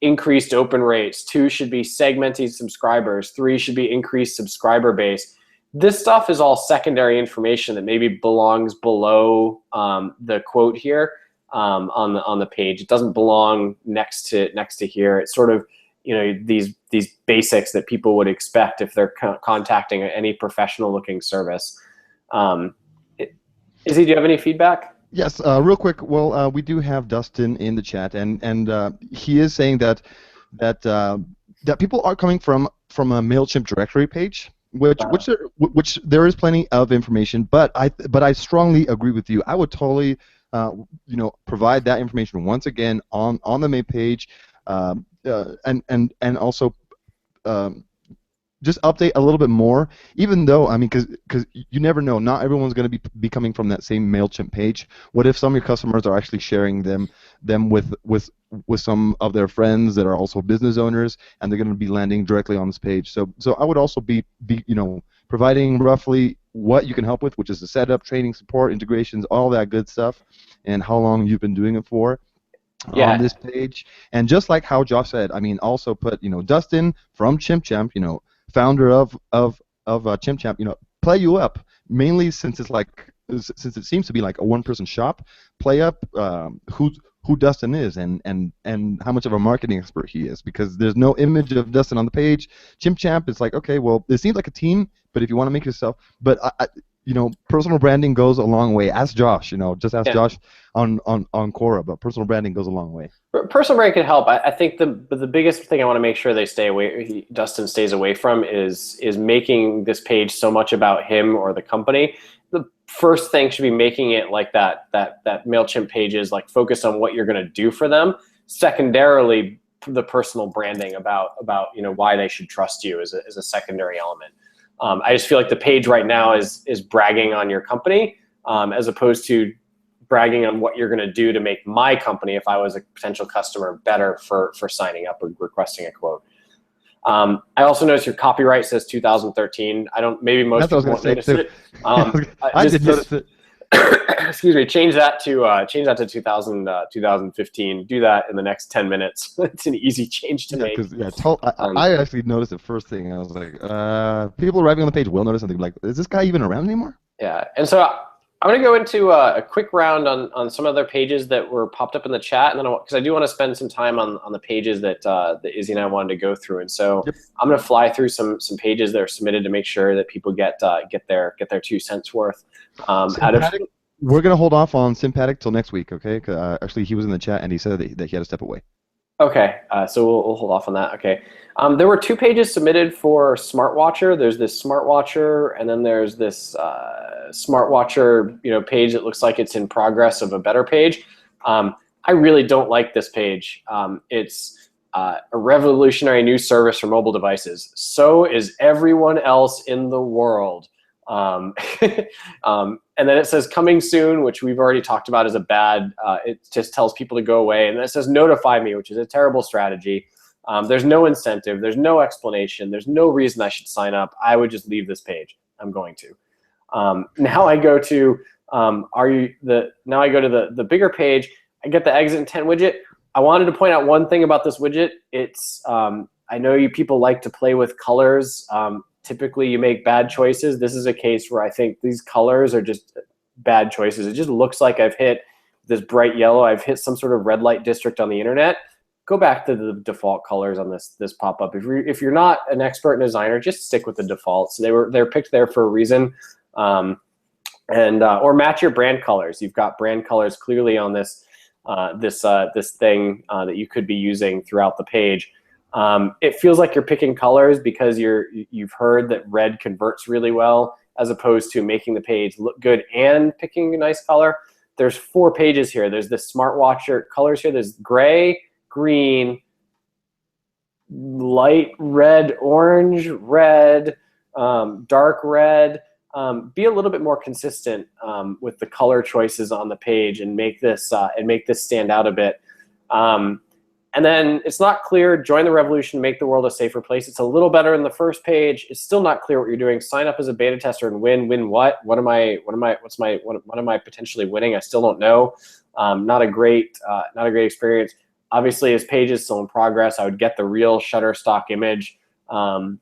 increased open rates. 2 should be segmenting subscribers. 3 should be increased subscriber base. This stuff is all secondary information that maybe belongs below the quote here on the page. It doesn't belong next to here. It's sort of these basics that people would expect if they're contacting any professional looking service. Izzy, do you have any feedback? Yes, real quick. Well, we do have Dustin in the chat, and he is saying that people are coming from a Mailchimp directory page, which there is plenty of information. But I strongly agree with you. I would totally provide that information once again on the main page, and also just update a little bit more, even though, I mean, because you never know, not everyone's going to be coming from that same Mailchimp page. What if some of your customers are actually sharing them with some of their friends that are also business owners, and they're going to be landing directly on this page? So I would also be providing roughly what you can help with, which is the setup, training, support, integrations, all that good stuff, and how long you've been doing it for. Yeah. On this page. And just like how Josh said, I mean, also put Dustin from ChimpChamp, founder of ChimpChamp, play you up, mainly since it seems to be like a one-person shop. Play up who Dustin is and how much of a marketing expert he is, because there's no image of Dustin on the page. ChimpChamp is like, okay, well, it seems like a team, but if you want to make yourself, but personal branding goes a long way. Ask Josh, just ask Josh on Quora, but personal branding goes a long way. Personal branding can help. I think the biggest thing I want to make sure they stay away, Dustin stays away from, is making this page so much about him or the company. The first thing should be making it like that Mailchimp page is like focused on what you're going to do for them. Secondarily, the personal branding about why they should trust you is a secondary element. I just feel like the page right now is bragging on your company as opposed to bragging on what you're going to do to make my company, if I was a potential customer, better for signing up or requesting a quote. I also noticed your copyright says 2013. Maybe most people won't notice it. I did notice it. Excuse me. Change that to 2015. Do that in the next 10 minutes. It's an easy change to make. I actually noticed the first thing. I was like, people arriving on the page will notice something like, is this guy even around anymore? Yeah, and so I'm going to go into a quick round on some other pages that were popped up in the chat, and then because I do want to spend some time on the pages that Izzy and I wanted to go through, and so I'm going to fly through some pages that are submitted to make sure that people get their 2 cents worth. We're going to hold off on Sympathetic till next week, okay? Actually, he was in the chat and he said that he had to step away. Okay, so we'll hold off on that. Okay, there were 2 pages submitted for Smartwatcher. There's this Smartwatcher, and then there's this Smartwatcher page that looks like it's in progress of a better page. I really don't like this page. It's a revolutionary new service for mobile devices. So is everyone else in the world. And then it says coming soon, which we've already talked about as a bad, it just tells people to go away. And then it says notify me, which is a terrible strategy. There's no incentive, there's no explanation, there's no reason I should sign up. I would just leave this page. I'm going to. Now I go to the bigger page. I get the exit intent widget. I wanted to point out one thing about this widget. It's I know you people like to play with colors. Typically you make bad choices. This is a case where I think these colors are just bad choices. It just looks like I've hit this bright yellow. I've hit some sort of red light district on the internet. Go back to the default colors on this pop-up. If you're not an expert designer, just stick with the defaults. They're picked there for a reason. Or match your brand colors. You've got brand colors clearly on this thing that you could be using throughout the page. It feels like you're picking colors because you've heard that red converts really well, as opposed to making the page look good and picking a nice color. There's 4 pages here. There's the Smartwatcher colors here. There's gray, green, light red, orange, red, dark red. Be a little bit more consistent with the color choices on the page and make this stand out a bit. And then it's not clear, join the revolution, make the world a safer place. It's a little better in the first page. It's still not clear what you're doing. Sign up as a beta tester and win what? What am I potentially winning? I still don't know. Not a great experience. Obviously, his page is still in progress. I would get the real Shutterstock image and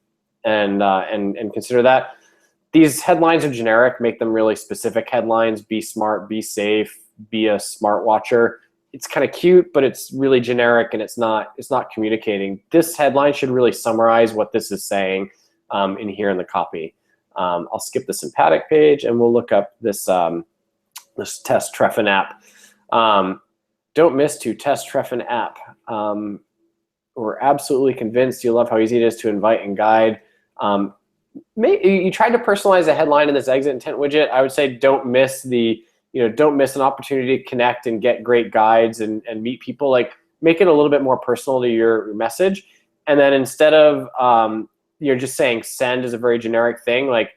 consider that. These headlines are generic. Make them really specific headlines. Be smart, be safe, be a smart watcher. It's kind of cute, but it's really generic and it's not communicating. This headline should really summarize what this is saying in here in the copy. I'll skip the Sympatic page and we'll look up this this test Treffin app. Don't miss to test Treffin app. We're absolutely convinced you love how easy it is to invite and guide. You tried to personalize a headline in this exit intent widget. I would say don't miss don't miss an opportunity to connect and get great guides and meet people. Like, make it a little bit more personal to your message. And then instead of just saying send is a very generic thing, like,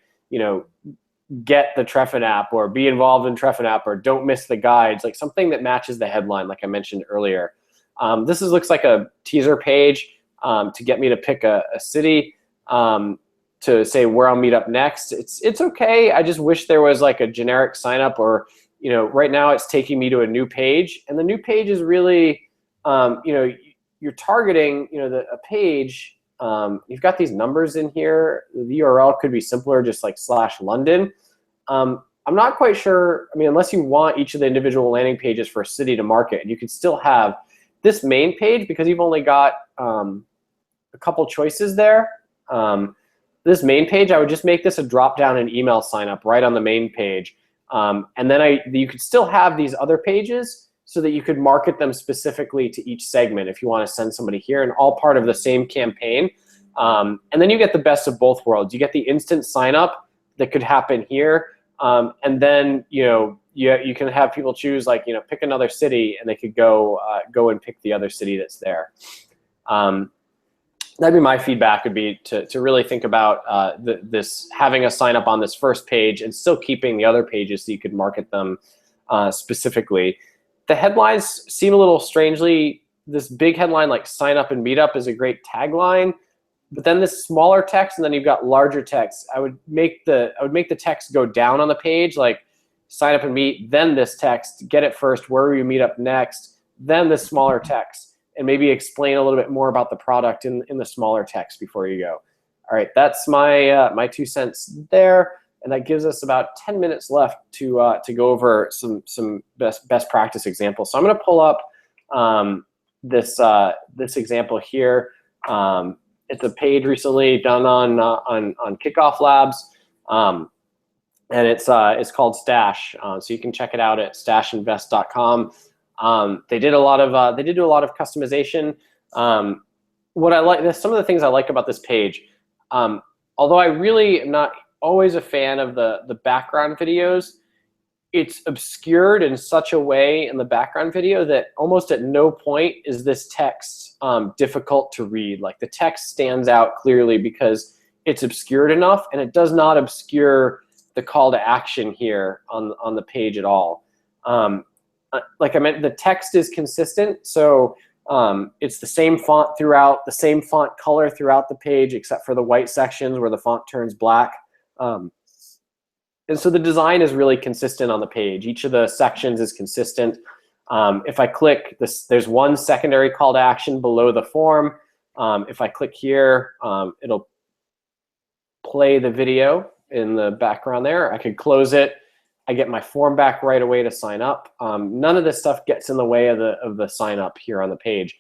get the Treffin app or be involved in Treffin app or don't miss the guides, like something that matches the headline, like I mentioned earlier. This looks like a teaser page to get me to pick a city, to say where I'll meet up next. It's okay. I just wish there was like a generic sign up, or right now it's taking me to a new page, and the new page is really you're targeting a page. You've got these numbers in here. The URL could be simpler, just like /London. I'm not quite sure. I mean, unless you want each of the individual landing pages for a city to market, and you could still have this main page because you've only got a couple choices there. This main page, I would just make this a drop down and email sign up right on the main page. And then you could still have these other pages so that you could market them specifically to each segment if you want to send somebody here, and all part of the same campaign. And then you get the best of both worlds. You get the instant sign up that could happen here. And then you can have people choose, like, pick another city, and they could go and pick the other city that's there. That'd be my feedback, would be to really think about this having a sign up on this first page and still keeping the other pages so you could market them specifically. The headlines seem a little strangely, this big headline like sign up and meet up is a great tagline, but then this smaller text and then you've got larger text. I would make the text go down on the page, like sign up and meet, then this text, get it first, where will you meet up next, then this smaller text. And maybe explain a little bit more about the product in the smaller text before you go. All right, that's my my 2 cents there, and that gives us about 10 minutes left to go over some best practice examples. So I'm going to pull up this example here. It's a page recently done on KickoffLabs, and it's called Stash. So you can check it out at stashinvest.com. They did a lot of customization. What I like, some of the things I like about this page, although I really am not always a fan of the background videos, it's obscured in such a way in the background video that almost at no point is this text difficult to read. Like, the text stands out clearly because it's obscured enough, and it does not obscure the call to action here on the page at all. Like I meant, the text is consistent, so it's the same font throughout, the same font color throughout the page, except for the white sections where the font turns black. And so the design is really consistent on the page. Each of the sections is consistent. If I click this, there's one secondary call to action below the form. If I click here, it'll play the video in the background there. I could close it. I get my form back right away to sign up. None of this stuff gets in the way of the sign up here on the page.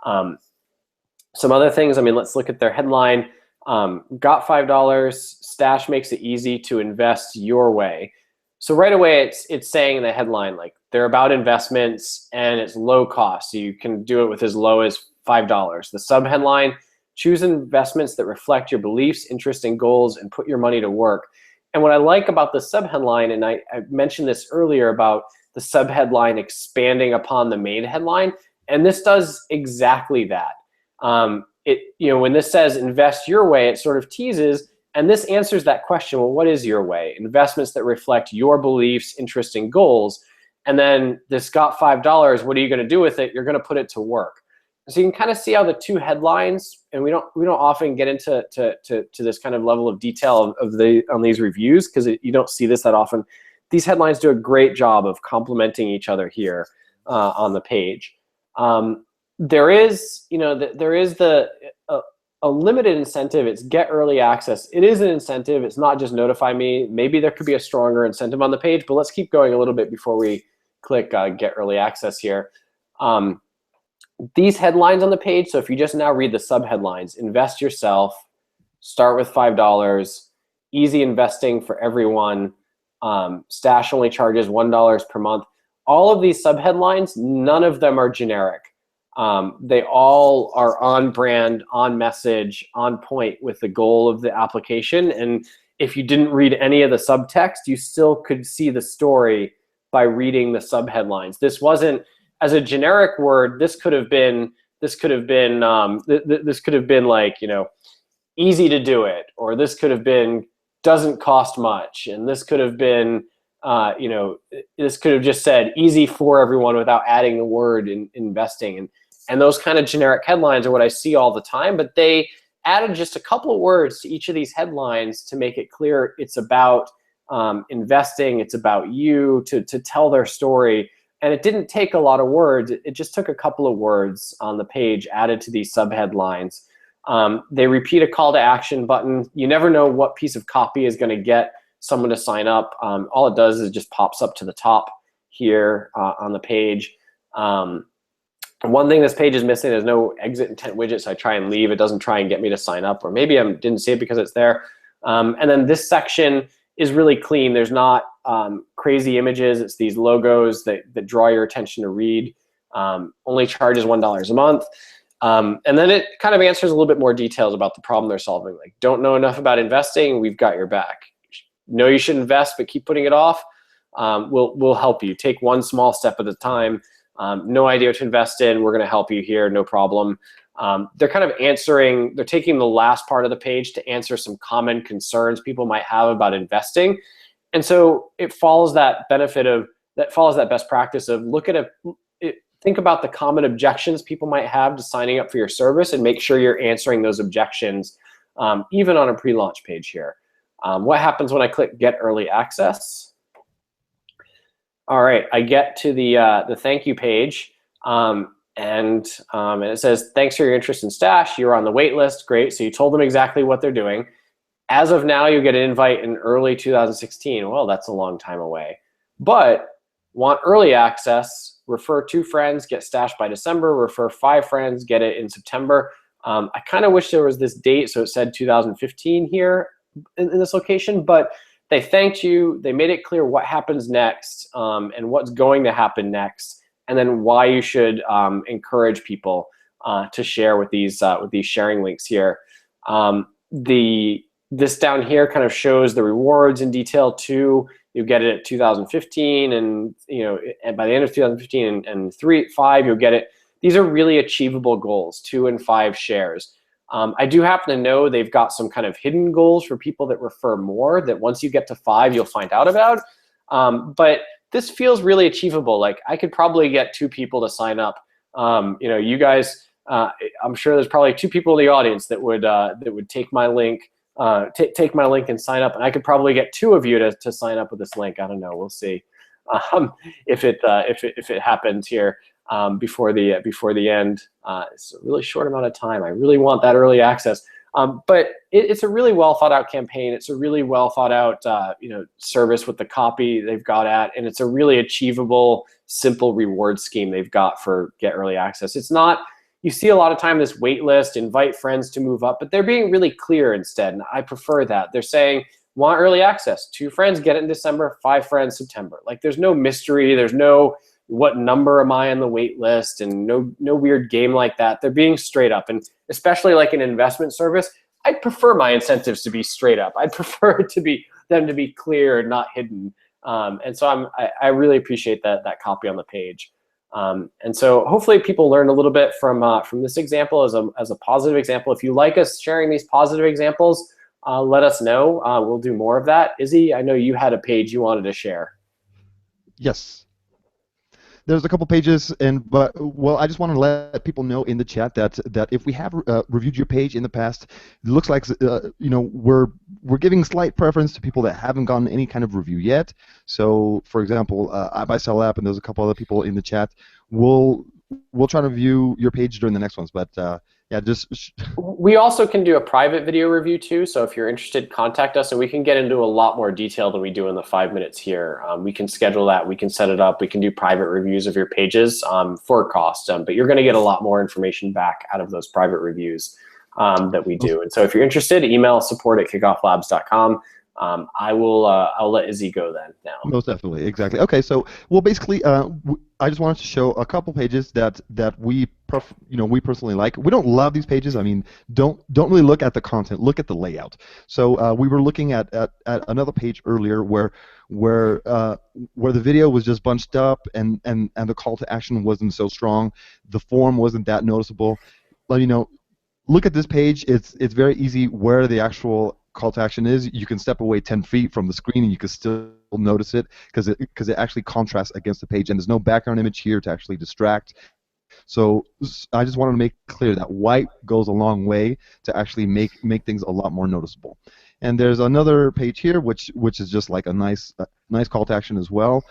Some other things, I mean, let's look at their headline. Got $5, Stash makes it easy to invest your way. So right away it's saying in the headline, like, they're about investments and it's low cost. So you can do it with as low as $5. The sub headline, choose investments that reflect your beliefs, interests, and goals, and put your money to work. And what I like about the subheadline, and I mentioned this earlier about the subheadline expanding upon the main headline, and this does exactly that. When this says invest your way, it sort of teases, and this answers that question. Well, what is your way? Investments that reflect your beliefs, interests, and goals. And then this got $5. What are you going to do with it? You're going to put it to work. So you can kind of see how the two headlines, and we don't often get into to this kind of level of detail on these reviews because you don't see this that often. These headlines do a great job of complementing each other here on the page. There is, a limited incentive. It's get early access. It is an incentive. It's not just notify me. Maybe there could be a stronger incentive on the page, but let's keep going a little bit before we click get early access here. These headlines on the page, so if you just now read the sub-headlines, invest yourself, start with $5, easy investing for everyone, Stash only charges $1 per month. All of these sub-headlines, none of them are generic. They all are on brand, on message, on point with the goal of the application. And if you didn't read any of the subtext, you still could see the story by reading the sub-headlines. This wasn't, as a generic word, this could have been like, easy to do it, or this could have been doesn't cost much, and this could have been this could have just said easy for everyone without adding the word in investing. And those kind of generic headlines are what I see all the time, but they added just a couple of words to each of these headlines to make it clear it's about investing, it's about you, to tell their story. And it didn't take a lot of words. It just took a couple of words on the page added to these subheadlines. They repeat a call to action button. You never know what piece of copy is going to get someone to sign up. All it does is it just pops up to the top here on the page. One thing this page is missing is no exit intent widget, so I try and leave. It doesn't try and get me to sign up, or maybe I didn't see it because it's there. And then this section is really clean. There's not crazy images. It's these logos that draw your attention to read. Only charges $1 a month. And then it kind of answers a little bit more details about the problem they're solving. Like, don't know enough about investing? We've got your back. Know you should invest, but keep putting it off? We'll help you. Take one small step at a time. No idea what to invest in? We're going to help you here. No problem. They're kind of answering, they're taking the last part of the page to answer some common concerns people might have about investing. And so it follows that best practice of think about the common objections people might have to signing up for your service and make sure you're answering those objections, even on a pre-launch page here. What happens when I click Get Early Access? All right, I get to the thank you page, and it says, thanks for your interest in Stash. You're on the wait list. Great. So you told them exactly what they're doing. As of now, you get an invite in early 2016. Well, that's a long time away. But want early access, refer 2 friends, get Stash by December, refer 5 friends, get it in September. I kind of wish there was this date, so it said 2015 here in this location, but they thanked you, they made it clear what happens next, and what's going to happen next, and then why you should encourage people to share with these sharing links here. This down here kind of shows the rewards in detail too. You get it at 2015, and and by the end of 2015 and 5, you'll get it. These are really achievable goals, 2 and 5 shares. I do happen to know they've got some kind of hidden goals for people that refer more that once you get to 5, you'll find out about. But this feels really achievable. Like, I could probably get 2 people to sign up. You guys, I'm sure there's probably 2 people in the audience that would take my link. Take my link and sign up, and I could probably get 2 of you to sign up with this link. I don't know. We'll see if it happens here before the end. It's a really short amount of time. I really want that early access, but it's a really well thought out campaign. It's a really well thought out service with the copy they've got at, and it's a really achievable, simple reward scheme they've got for get early access. It's not. You see a lot of time this wait list, invite friends to move up, but they're being really clear instead, and I prefer that. They're saying, want early access, 2 friends, get it in December, 5 friends, September. Like, there's no mystery, there's no what number am I on the wait list, and no weird game like that. They're being straight up, and especially like an investment service, I'd prefer my incentives to be straight up. I'd prefer them to be clear and not hidden. And so I really appreciate that copy on the page. And so hopefully people learn a little bit from this example as a positive example. If you like us sharing these positive examples, let us know. We'll do more of that. Izzy, I know you had a page you wanted to share. Yes. there's a couple pages, but well, I just want to let people know in the chat that if we have reviewed your page in the past, it looks like we're giving slight preference to people that haven't gotten any kind of review yet. So, for example, I Buy Sell App, and there's a couple other people in the chat. We'll try to view your page during the next ones, but yeah, just. We also can do a private video review too, so if you're interested, contact us, and we can get into a lot more detail than we do in the 5 minutes here. We can schedule that, we can set it up, we can do private reviews of your pages for a cost, but you're going to get a lot more information back out of those private reviews that we do. And so if you're interested, email support@kickofflabs.com. I'll let Izzy go then now. Most definitely, exactly. Okay, so well, basically, I just wanted to show a couple pages that we personally like. We don't love these pages. I mean, don't really look at the content. Look at the layout. So we were looking at another page earlier where the video was just bunched up and the call to action wasn't so strong. The form wasn't that noticeable. But look at this page. It's very easy where the actual call to action is. You can step away 10 feet from the screen and you can still notice it because it actually contrasts against the page, and there's no background image here to actually distract. So I just wanted to make clear that white goes a long way to actually make things a lot more noticeable. And there's another page here which is just like a nice call to action as well.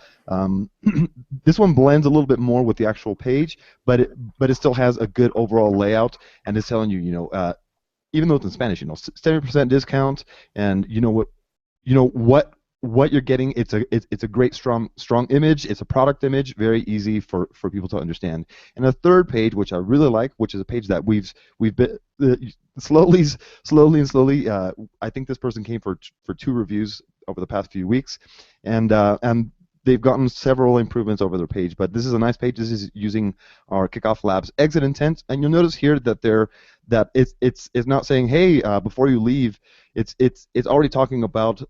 This one blends a little bit more with the actual page, but it still has a good overall layout, and it's telling you, even though it's in Spanish, 70% discount, and what you're getting. It's a great strong image. It's a product image, very easy for people to understand. And a third page, which I really like, which is a page that we've been slowly. I think this person came for 2 reviews over the past few weeks, and they've gotten several improvements over their page. But this is a nice page. This is using our Kickoff Labs exit intent, and you'll notice here that it's not saying, hey, before you leave. It's already talking about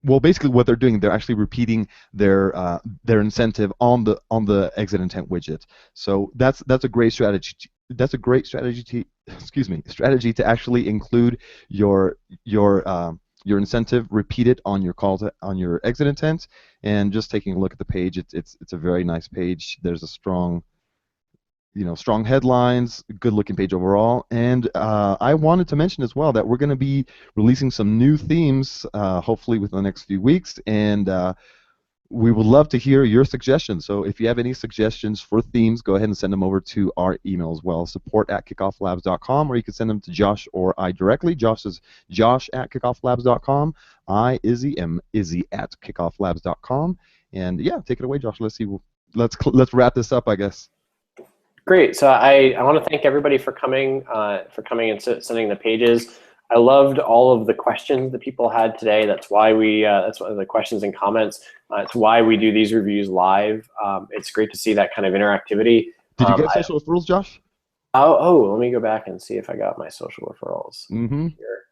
well, basically what they're doing. They're actually repeating their incentive on the exit intent widget. So that's a great strategy. That's a great strategy to actually include your incentive, repeat it on your exit intent. And just taking a look at the page, it's a very nice page. There's a strong headlines, good looking page overall. And I wanted to mention as well that we're going to be releasing some new themes hopefully within the next few weeks, and we would love to hear your suggestions. So if you have any suggestions for themes, go ahead and send them over to our email as well, support@kickofflabs.com, or you can send them to Josh or I directly. Josh is josh@kickofflabs.com. I, Izzy, am izzy@kickofflabs.com. And yeah, take it away, Josh. Let's wrap this up, I guess. Great. So I want to thank everybody for coming and sending the pages. I loved all of the questions that people had today. That's why that's one of the questions and comments. It's why we do these reviews live. It's great to see that kind of interactivity. Did you get social referrals, Josh? Oh, let me go back and see if I got my social referrals. Here.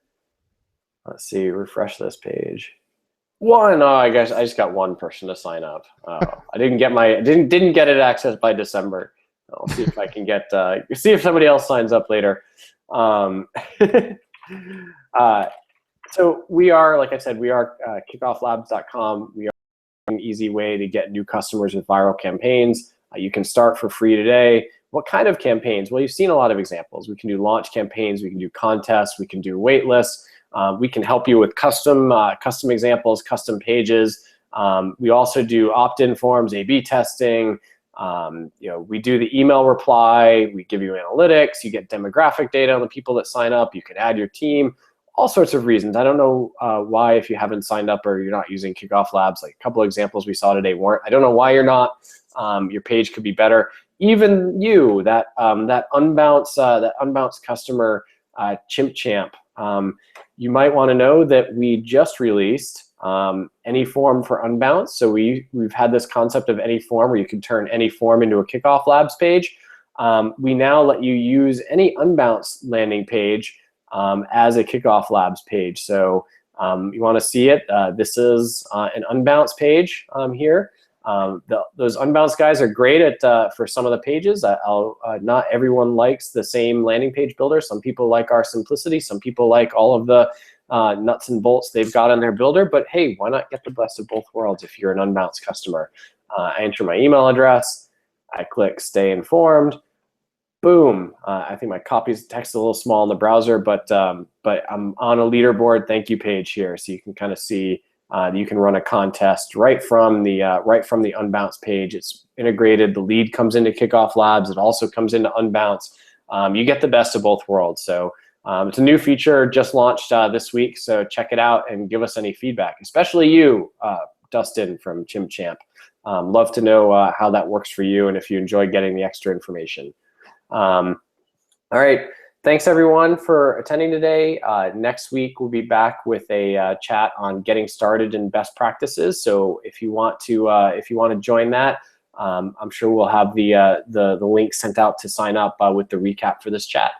Let's see. Refresh this page. One. Oh, I guess I just got one person to sign up. Oh, I didn't get it accessed by December. I'll see if I can see if somebody else signs up later. So we are, like I said, we are KickoffLabs.com. We are an easy way to get new customers with viral campaigns. You can start for free today. What kind of campaigns? Well, you've seen a lot of examples. We can do launch campaigns. We can do contests. We can do wait lists. We can help you with custom examples, custom pages. We also do opt-in forms, A/B testing. We do the email reply. We give you analytics. You get demographic data on the people that sign up. You can add your team. All sorts of reasons. I don't know why, if you haven't signed up or you're not using Kickoff Labs, like a couple of examples we saw today weren't. I don't know why you're not. Your page could be better. Even you, that unbounced customer, Chimp Champ. You might want to know that we just released any form for unbounce. So we've had this concept of any form where you can turn any form into a Kickoff Labs page. We now let you use any unbounce landing page as a Kickoff Labs page. So you want to see it. This is an unbounce page here. Those unbounce guys are great at for some of the pages. Not everyone likes the same landing page builder. Some people like our simplicity. Some people like all of the nuts and bolts they've got in their builder. But hey, why not get the best of both worlds if you're an unbounce customer? I enter my email address. I click Stay Informed. Boom. I think my copy's text is a little small in the browser, but I'm on a leaderboard thank you page here, so you can kind of see you can run a contest right from the Unbounce page. It's integrated. The lead comes into KickoffLabs. It also comes into Unbounce. You get the best of both worlds. So it's a new feature just launched this week. So check it out and give us any feedback, especially you, Dustin from ChimChamp. Love to know how that works for you and if you enjoy getting the extra information. All right. Thanks everyone for attending today. Next week we'll be back with a chat on getting started in best practices. So if you want to join that, I'm sure we'll have the link sent out to sign up with the recap for this chat.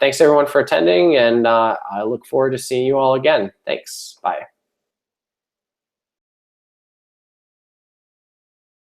Thanks everyone for attending, and I look forward to seeing you all again. Thanks. Bye.